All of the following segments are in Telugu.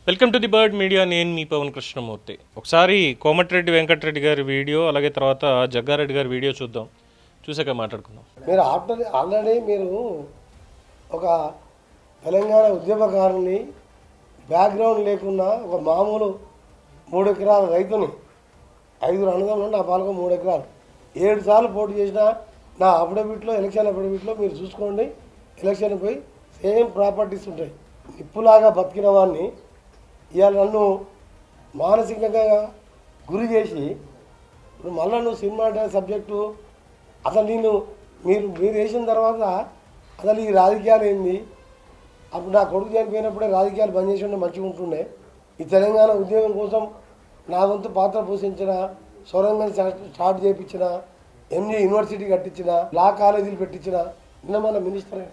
Welcome to the bird media. నేను మీ పవన్ కృష్ణమూర్తి. ఒకసారి కోమటిరెడ్డి వెంకటరెడ్డి గారి వీడియో, అలాగే తర్వాత జగ్గారెడ్డి గారి వీడియో చూసాక మాట్లాడుకుందాం. మీరు ఆల్రెడీ మీరు ఒక తెలంగాణ ఉద్యమకారుని బ్యాక్గ్రౌండ్ లేకున్నా ఒక మామూలు 3 ఎకరాల రైతుని 5 అన్నదమ్ములు నా పాలకు 3 ఎకరాలు 7 సార్లు పోటీ చేసిన నా అఫిడవిట్లో ఎలక్షన్ అఫిడవిట్లో మీరు చూసుకోండి. ఎలక్షన్ పోయి సేమ్ ప్రాపర్టీస్ ఉంటాయి. నిప్పులాగా బతికిన వాడిని ఇవాళ నన్ను మానసికంగా గురి చేసి ఇప్పుడు మళ్ళీ నువ్వు సినిమా సబ్జెక్టు అసలు మీరు వేసిన తర్వాత అసలు ఈ రాజకీయాలు ఏంది? అప్పుడు నా కొడుకు చనిపోయినప్పుడే రాజకీయాలు బంద్ చేసి ఉంటే మంచిగా ఉంటుండే. ఈ తెలంగాణ ఉద్యమం కోసం నా వంతు పాత్ర పోషించిన, సొరంగం స్టార్ట్ చేయించిన, ఎంజీ యూనివర్సిటీ కట్టించిన, లా కాలేజీలు పెట్టించిన, నిన్న మన మినిస్టర్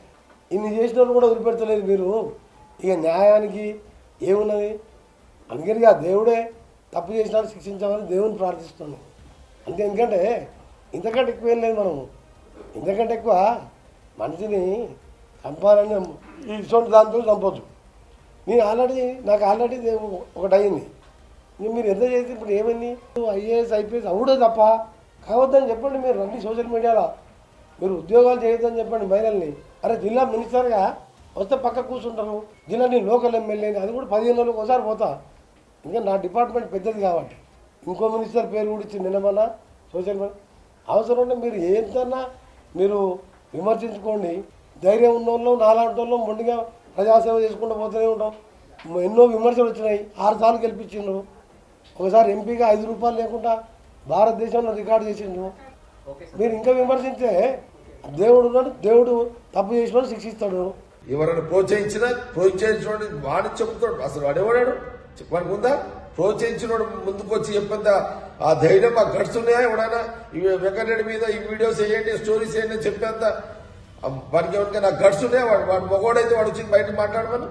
ఇన్ని చేసిన వాళ్ళు కూడా వదిలిపెడతలేదు మీరు. ఇక న్యాయానికి ఏమున్నది? అందుకని ఆ దేవుడే తప్పు చేసినా శిక్షించామని దేవుని ప్రార్థిస్తున్నాం అంతే. ఎందుకంటే ఇంతకంటే ఎక్కువ ఏం లేదు. మనం ఇంతకంటే ఎక్కువ మనిషిని చంపాలని ఇటువంటి దాంతో చంపొచ్చు. నాకు ఆల్రెడీ ఒకటి అయింది. మీరు ఎంత చేసి ఇప్పుడు ఏమైంది? ఐఏఎస్ ఐపీఎస్ అవుడే తప్ప కావద్దని చెప్పండి. మీరు రండి సోషల్ మీడియాలో, మీరు ఉద్యోగాలు చేయొద్దని చెప్పండి మహిళల్ని. అరే జిల్లా మినిస్టర్గా వస్తే పక్క కూర్చుంటారు, జిల్లా నేను లోకల్ ఎమ్మెల్యేని, అది కూడా 15 రోజులకు ఒకసారి పోతా. ఇంకా నా డిపార్ట్మెంట్ పెద్దది కాబట్టి ఇంకో మినిస్టర్ పేరు కూడా ఇచ్చి నిన్నమన్నా సోషల్ మీడియా అవసరం ఉంటే మీరు ఏంటన్నా మీరు విమర్శించుకోండి. ధైర్యం ఉన్న వాళ్ళు నాలాంటి వాళ్ళు మొండిగా ప్రజాసేవ చేసుకుంటూ పోతూనే ఉంటాం. ఎన్నో విమర్శలు వచ్చినాయి. 6 సార్లు గెలిపించిండ్రు. ఒకసారి ఎంపీగా 5 రూపాయలు లేకుండా భారతదేశంలో రికార్డు చేసిండ్రు. మీరు ఇంకా విమర్శించే దేవుడు ఉన్నాడు, దేవుడు తప్పు చేసిన శిక్షిస్తాడు. ఎవరైనా ప్రోత్సహించిన వాడిని చెప్తాడు. అసలు వాడేవాడాడు వాడికి ఉందా? ప్రోత్సహించిన ముందుకు వచ్చి చెప్పేంత ఆ ధైర్యం, ఆ గట్స్ ఉన్నాయా? ఎవడైనా వెంకటరెడ్డి మీద ఈ వీడియోస్ వేయండి, స్టోరీస్ వేయండి చెప్పేంత వాడికి ఎవరికైనా గట్స్ ఉన్నాయా? వాడు మగోడైతే వాడు వచ్చి బయట మాట్లాడమని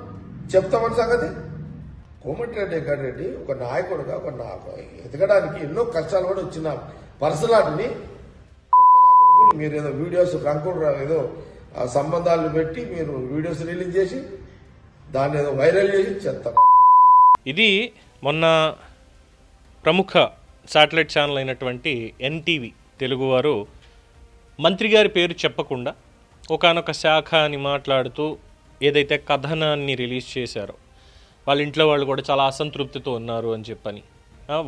చెప్తామని సంగతి. కోమటిరెడ్డి వెంకటరెడ్డి ఒక నాయకుడుగా ఎదగడానికి ఎన్నో కష్టాలు కూడా వచ్చిన పర్సనాలిటీని మీరు ఏదో వీడియోస్ రంకుడు ఏదో సంబంధాలు పెట్టి మీరు వీడియోస్ రిలీజ్ చేసి దాన్ని ఏదో వైరల్ చేసి చెప్తారు. ఇది మొన్న ప్రముఖ శాటిలైట్ ఛానల్ అయినటువంటి ఎన్టీవీ తెలుగు వారు మంత్రి గారి పేరు చెప్పకుండా ఒకానొక శాఖ అని మాట్లాడుతూ ఏదైతే కథనాన్ని రిలీజ్ చేశారో వాళ్ళ ఇంట్లో వాళ్ళు కూడా చాలా అసంతృప్తితో ఉన్నారు అని చెప్పని,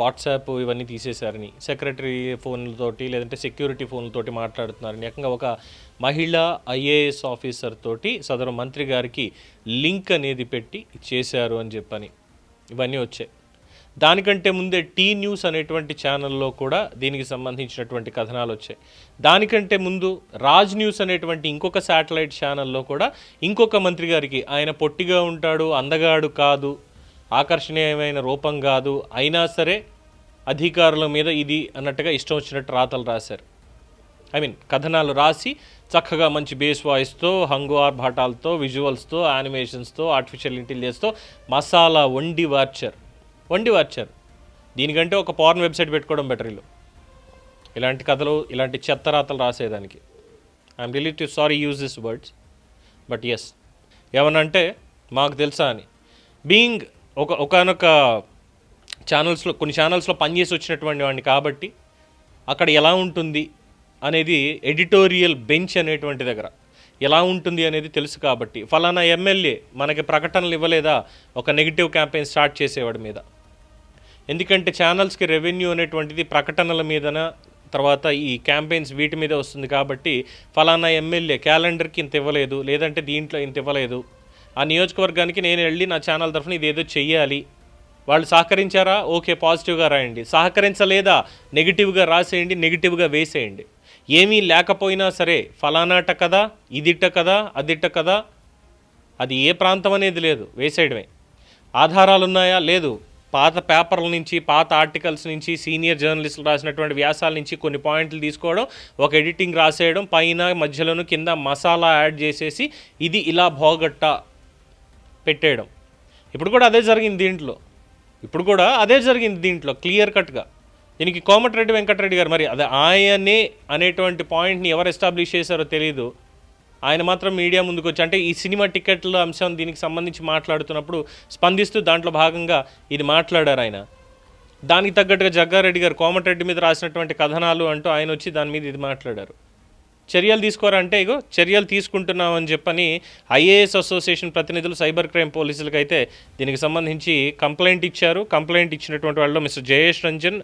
వాట్సాప్ ఇవన్నీ తీసేశారని, సెక్రటరీ ఫోన్లతోటి లేదంటే సెక్యూరిటీ ఫోన్లతోటి మాట్లాడుతున్నారని, ఏకంగా ఒక మహిళా ఐఏఎస్ ఆఫీసర్ తోటి సదరు మంత్రి గారికి లింక్ అనేది పెట్టి చేశారు అని చెప్పని ఇవన్నీ వచ్చాయి. దానికంటే ముందే టీ న్యూస్ అనేటువంటి ఛానల్లో కూడా దీనికి సంబంధించినటువంటి కథనాలు వచ్చాయి. దానికంటే ముందు రాజ్ న్యూస్ అనేటువంటి ఇంకొక శాటిలైట్ ఛానల్లో కూడా ఇంకొక మంత్రి గారికి ఆయన పొట్టిగా ఉంటాడు, అందగాడు కాదు, ఆకర్షణీయమైన రూపం కాదు, అయినా సరే అధికారుల మీద ఇది అన్నట్టుగా ఇష్టం వచ్చినట్టు రాతలు రాశారు. కథనాలు రాసి చక్కగా మంచి బేస్ వాయిస్తో, హంగు ఆర్భాటాలతో, విజువల్స్తో, యానిమేషన్స్తో, ఆర్టిఫిషియల్ ఇంటెలిజెన్స్తో మసాలా వండి వార్చారు. దీనికంటే ఒక పార్న్ వెబ్సైట్ పెట్టుకోవడం బెటర్. ఇలాంటి కథలు, ఇలాంటి చెత్త రాతలు రాసేదానికి. I'm really sorry use this words, but yes, ఏమనంటే మాకు తెలుసా అని బీయింగ్ ఒకనొక ఛానల్స్లో, కొన్ని ఛానల్స్లో పనిచేసి వచ్చినటువంటి వాడిని కాబట్టి అక్కడ ఎలా ఉంటుంది అనేది, ఎడిటోరియల్ బెంచ్ అనేటువంటి దగ్గర ఎలా ఉంటుంది అనేది తెలుసు కాబట్టి, ఫలానా ఎమ్మెల్యే మనకి ప్రకటనలు ఇవ్వలేదా ఒక నెగిటివ్ క్యాంపెయిన్ స్టార్ట్ చేసేవాడి మీద. ఎందుకంటే ఛానల్స్కి రెవెన్యూ అనేటువంటిది ప్రకటనల మీదన, తర్వాత ఈ క్యాంపెయిన్స్ వీటి మీద వస్తుంది కాబట్టి, ఫలానా ఎమ్మెల్యే క్యాలెండర్కి ఇంత ఇవ్వలేదు, లేదంటే దీంట్లో ఇంత ఇవ్వలేదు, ఆ నియోజకవర్గానికి నేను వెళ్ళి నా ఛానల్ తరఫున ఇదేదో చెయ్యాలి, వాళ్ళు సహకరించారా, ఓకే పాజిటివ్గా రాయండి, సహకరించలేదా నెగిటివ్గా రాసేయండి, నెగిటివ్గా వేసేయండి. ఏమీ లేకపోయినా సరే ఫలానాట కదా, ఇదిట్ట కదా, అదిట్ట కదా, అది ఏ ప్రాంతం అనేది లేదు, వేసేయడమే. ఆధారాలు ఉన్నాయా? లేదు. పాత పేపర్ల నుంచి, పాత ఆర్టికల్స్ నుంచి, సీనియర్ జర్నలిస్టులు రాసినటువంటి వ్యాసాల నుంచి కొన్ని పాయింట్లు తీసుకోవడం, ఒక ఎడిటింగ్ రాసేయడం, పైన మధ్యలోనూ కింద మసాలా యాడ్ చేసేసి ఇది ఇలా భోగట్ట పెట్టేయడం. ఇప్పుడు కూడా అదే జరిగింది దీంట్లో క్లియర్ కట్గా. దీనికి కోమటిరెడ్డి వెంకటరెడ్డి గారు, మరి అదే ఆయనే అనేటువంటి పాయింట్ని ఎవరు ఎస్టాబ్లిష్ చేశారో తెలీదు, ఆయన మాత్రం మీడియా ముందుకు వచ్చి అంటే ఈ సినిమా టికెట్ల అంశం దీనికి సంబంధించి మాట్లాడుతున్నప్పుడు స్పందిస్తూ దాంట్లో భాగంగా ఇది మాట్లాడారు ఆయన. దానికి తగ్గట్టుగా జగ్గారెడ్డి గారు కోమటిరెడ్డి మీద రాసినటువంటి కథనాలు అంటూ ఆయన వచ్చి దాని మీద ఇది మాట్లాడారు. చర్యలు తీసుకోరంటే ఇగో చర్యలు తీసుకుంటున్నామని చెప్పని ఐఏఎస్ అసోసియేషన్ ప్రతినిధులు సైబర్ క్రైమ్ పోలీసులకు అయితే దీనికి సంబంధించి కంప్లైంట్ ఇచ్చారు. కంప్లైంట్ ఇచ్చినటువంటి వాళ్ళు mister Jayesh Ranjan,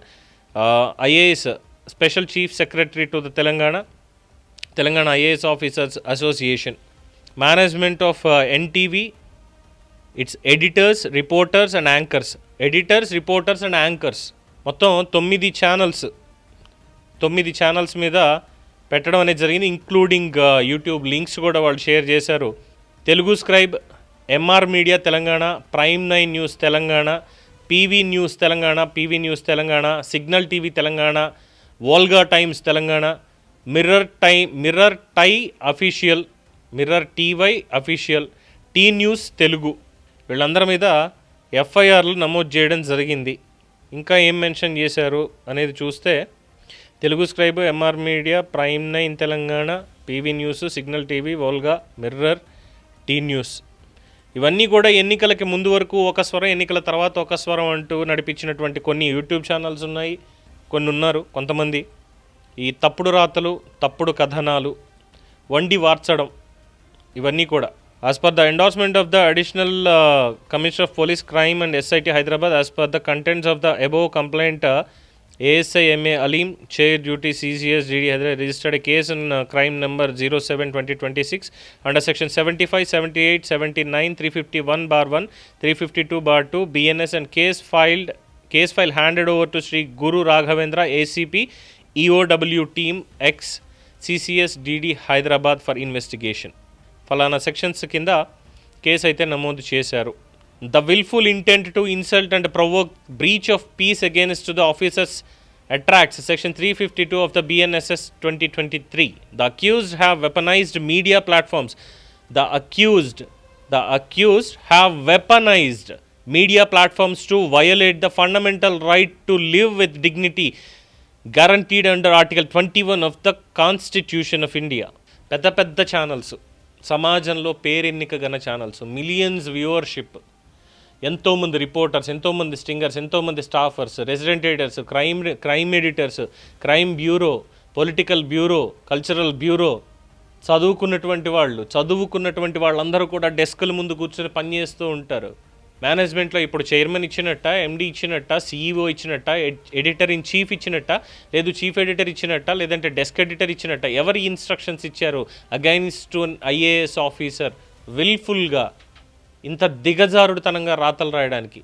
IAS special chief secretary to the Telangana IAS officers association, management of NTV, it's editors, reporters and anchors, మొత్తం 9 ఛానల్స్ మీద పెట్టడం అనేది జరిగింది. ఇంక్లూడింగ్ యూట్యూబ్ లింక్స్ కూడా వాళ్ళు షేర్ చేశారు. Telugu scribe, MR media Telangana, prime 9 news Telangana, PV news Telangana, signal TV Telangana, Volga Times Telangana, Mirror TV official, T news Telugu, వీళ్ళందరి మీద ఎఫ్ఐఆర్లు నమోదు చేయడం జరిగింది. ఇంకా ఏం మెన్షన్ చేశారు అనేది చూస్తే Telugu scribe, MR media, prime 9 Telangana, PV news, signal TV, Volga, Mirror, T news, ఇవన్నీ కూడా ఎన్నికలకి ముందు వరకు ఒక స్వరం, ఎన్నికల తర్వాత ఒక స్వరం అంటూ నడిపించినటువంటి కొన్ని యూట్యూబ్ ఛానల్స్ ఉన్నాయి. కొంతమంది ఈ తప్పుడు రాతలు, తప్పుడు కథనాలు, వండి వార్చడం, ఇవన్నీ కూడా as per the endorsement of the additional Commissioner of Police Crime and SIT Hyderabad, as per the contents of the above complaint, ASI MA Aleem, Chair Duty CCS DD Hyderabad, registered a case in crime number 07/2026 under section 75, 78, 79, 351/1, 352/2 BNS, and case file handed over to Sri Guru Raghavendra ACP EOW team ex CCS DD Hyderabad for investigation. ఫలానా సెక్షన్స్ కింద కేసు అయితే నమోదు చేశారు. The wilful intent to insult and provoke breach of peace against the officers attracts section 352 of the BNSS 2023. The accused have weaponised media platforms. The accused have weaponised media platforms to violate the fundamental right to live with dignity guaranteed under Article 21 of the Constitution of India. పెద్ద ఛానల్స్, సమాజంలో పేరెన్నిక గల ఛానల్స్, మిలియన్స్ వ్యూవర్షిప్, ఎంతోమంది రిపోర్టర్స్, ఎంతోమంది స్టింగర్స్, ఎంతోమంది staffers, resident editors, crime editors, crime bureau, political bureau, cultural bureau, చదువుకున్నటువంటి వాళ్ళందరూ కూడా డెస్కుల ముందు కూర్చొని పనిచేస్తూ ఉంటారు. మేనేజ్మెంట్లో ఇప్పుడు చైర్మన్ ఇచ్చినట్ట, ఎండీ ఇచ్చినట్ట, CEO ఇచ్చినట్ట, ఎడిటర్ ఇన్ చీఫ్ ఇచ్చినట్ట, లేదు చీఫ్ ఎడిటర్ ఇచ్చినట్ట, లేదంటే డెస్క్ ఎడిటర్ ఇచ్చినట్ట, ఎవరి ఇన్స్ట్రక్షన్స్ ఇచ్చారు అగైన్స్ట్ టు IAS ఆఫీసర్ విల్ఫుల్గా ఇంత దిగజారుడుతనంగా రాతలు రాయడానికి?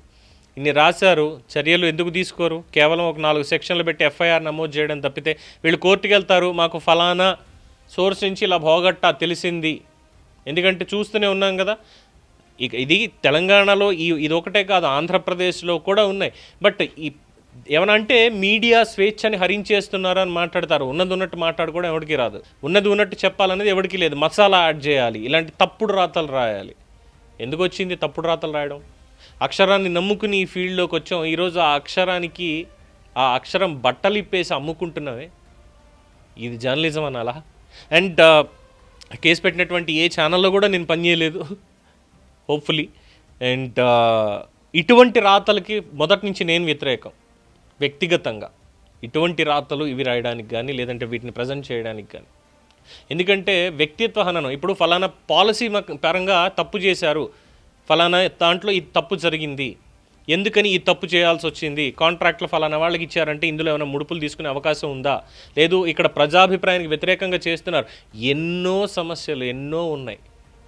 ఇన్ని రాశారు, చర్యలు ఎందుకు తీసుకోరు? కేవలం ఒక 4 సెక్షన్లు పెట్టి FIR నమోదు చేయడం తప్పితే వీళ్ళు కోర్టుకు వెళ్తారు, మాకు ఫలానా సోర్స్ నుంచి ఇలా భోగట్టా తెలిసింది. ఎందుకంటే చూస్తూనే ఉన్నాం కదా, ఇక ఇది తెలంగాణలో ఇది ఒకటే కాదు, ఆంధ్రప్రదేశ్లో కూడా ఉన్నాయి. బట్ ఏమనంటే మీడియా స్వేచ్ఛని హరించేస్తున్నారు అని మాట్లాడతారు. ఉన్నది ఉన్నట్టు మాట్లాడుకోవడం ఎవరికి రాదు, ఉన్నది ఉన్నట్టు చెప్పాలనేది ఎవరికి లేదు. మసాలా యాడ్ చేయాలి, ఇలాంటి తప్పుడు రాతలు రాయాలి. ఎందుకు వచ్చింది తప్పుడు రాతలు రాయడం? అక్షరాన్ని నమ్ముకుని ఈ ఫీల్డ్లోకి వచ్చాం. ఈరోజు ఆ అక్షరం బట్టలు ఇప్పేసి అమ్ముకుంటున్నావే, ఇది జర్నలిజం అనాలా? అండ్ కేసు పెట్టినటువంటి ఏ ఛానల్లో కూడా నేను పనిచేయలేదు హోప్ఫుల్లీ. అండ్ ఇటువంటి రాతలకి మొదటి నుంచి నేను వ్యతిరేకం వ్యక్తిగతంగా. ఇటువంటి రాతలు ఇవి రాయడానికి కానీ, లేదంటే వీటిని ప్రజెంట్ చేయడానికి కానీ. ఎందుకంటే వ్యక్తిత్వ హననం. ఇప్పుడు ఫలానా పాలసీ పరంగా తప్పు చేశారు, ఫలానా దాంట్లో ఈ తప్పు జరిగింది, ఎందుకని ఈ తప్పు చేయాల్సి వచ్చింది, కాంట్రాక్ట్లో ఫలానా వాళ్ళకి ఇచ్చారంటే ఇందులో ఏమైనా ముడుపులు తీసుకునే అవకాశం ఉందా, లేదు ఇక్కడ ప్రజాభిప్రాయానికి వ్యతిరేకంగా చేస్తున్నారు, ఎన్నో సమస్యలు ఎన్నో ఉన్నాయి.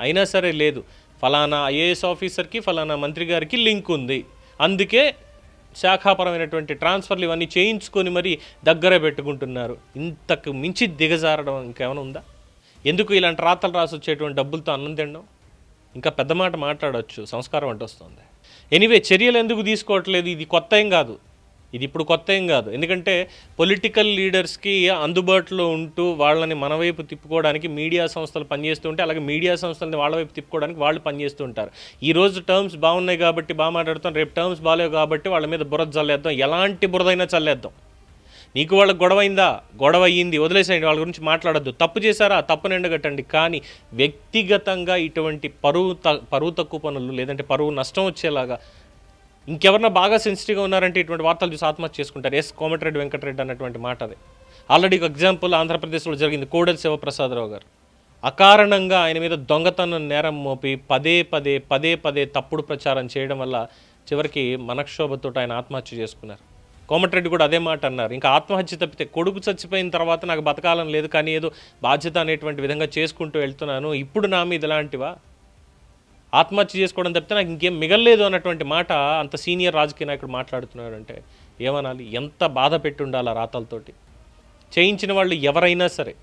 అయినా సరే లేదు, ఫలానా IAS ఆఫీసర్కి ఫలానా మంత్రి గారికి లింక్ ఉంది, అందుకే శాఖాపరమైనటువంటి ట్రాన్స్ఫర్లు ఇవన్నీ చేయించుకొని మరి దగ్గర పెట్టుకుంటున్నారు. ఇంతకు మించి దిగజారడం ఇంకేమైనా ఉందా? ఎందుకు ఇలాంటి రాతలు రాసి వచ్చేటువంటి డబ్బులతో అన్నం తినడం? ఇంకా పెద్ద మాట మాట్లాడవచ్చు, సంస్కారం అంటే వస్తుంది. ఎనీవే, చర్యలు ఎందుకు తీసుకోవట్లేదు? ఇది కొత్త ఏం కాదు, ఇది ఇప్పుడు కొత్త ఏం కాదు. ఎందుకంటే పొలిటికల్ లీడర్స్కి అందుబాటులో ఉంటూ వాళ్ళని మన వైపు తిప్పుకోవడానికి మీడియా సంస్థలు పనిచేస్తూ ఉంటే, అలాగే మీడియా సంస్థలని వాళ్ళ వైపు తిప్పుకోవడానికి వాళ్ళు పనిచేస్తూ ఉంటారు. ఈరోజు టర్మ్స్ బాగున్నాయి కాబట్టి బాగా మాట్లాడుతాం, రేపు టర్మ్స్ బాగాలేవు కాబట్టి వాళ్ళ మీద బురద చల్లేద్దాం, ఎలాంటి బురదైనా చల్లేద్దాం. నీకు వాళ్ళకి గొడవ అయ్యింది, వదిలేసేయండి, వాళ్ళ గురించి మాట్లాడద్దు. తప్పు చేశారా, తప్పును ఎండగట్టండి. కానీ వ్యక్తిగతంగా ఇటువంటి పరువు తక్కువ పనులు, లేదంటే పరువు నష్టం వచ్చేలాగా ఇంకెవరన్నా బాగా సెన్సిటివ్గా ఉన్నారంటే ఇటువంటి వార్తలు చూసి ఆత్మహత్య చేసుకుంటారు. కోమటిరెడ్డి వెంకటరెడ్డి అన్నటువంటి మాట అదే. ఆల్రెడీ ఒక ఎగ్జాంపుల్ ఆంధ్రప్రదేశ్లో జరిగింది. కోడెల శివప్రసాదరావు గారు అకారణంగా ఆయన మీద దొంగతనం నేరం మోపి పదే పదే తప్పుడు ప్రచారం చేయడం వల్ల చివరికి మనక్షోభతో ఆయన ఆత్మహత్య చేసుకున్నారు. కోమటిరెడ్డి కూడా అదే మాట అన్నారు. ఇంకా ఆత్మహత్య తప్పితే కొడుకు చచ్చిపోయిన తర్వాత నాకు బతకాలం లేదు, కానీ ఏదో బాధ్యత అనేటువంటి విధంగా చేసుకుంటూ వెళ్తున్నాను, ఇప్పుడు నా మీద ఇలాంటివా, ఆత్మహత్య చేసుకోవడం తప్పితే నాకు ఇంకేం మిగలలేదు అన్నటువంటి మాట అంత సీనియర్ రాజకీయ నాయకుడు మాట్లాడుతున్నాడంటే ఏమనాలి? ఎంత బాధ పెట్టి ఉండాలి ఆ రాతలతోటి. చేయించిన వాళ్ళు ఎవరైనా సరే,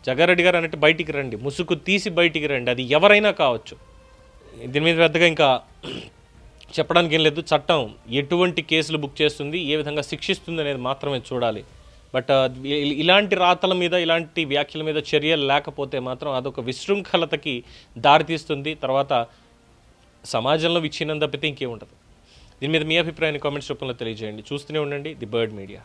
జగారెడ్డి గారు అన్నట్టు బయటికి రండి, ముసుగు తీసి బయటికి రండి, అది ఎవరైనా కావచ్చు. దీని మీద పెద్దగా ఇంకా చెప్పడానికి ఏం లేదు. చట్టం ఎటువంటి కేసులు బుక్ చేస్తుంది, ఏ విధంగా శిక్షిస్తుంది అనేది మాత్రమే చూడాలి. బట్ ఇలాంటి రాతల మీద, ఇలాంటి వ్యాఖ్యల మీద చర్యలు లేకపోతే మాత్రం అదొక విశృంఖలతకి దారితీస్తుంది. తర్వాత సమాజంలో విచ్ఛిన్నం తప్పితే ఇంకేముండదు. దీని మీద మీ అభిప్రాయాన్ని కామెంట్స్ రూపంలో తెలియజేయండి. చూస్తూనే ఉండండి ది బర్డ్ మీడియా.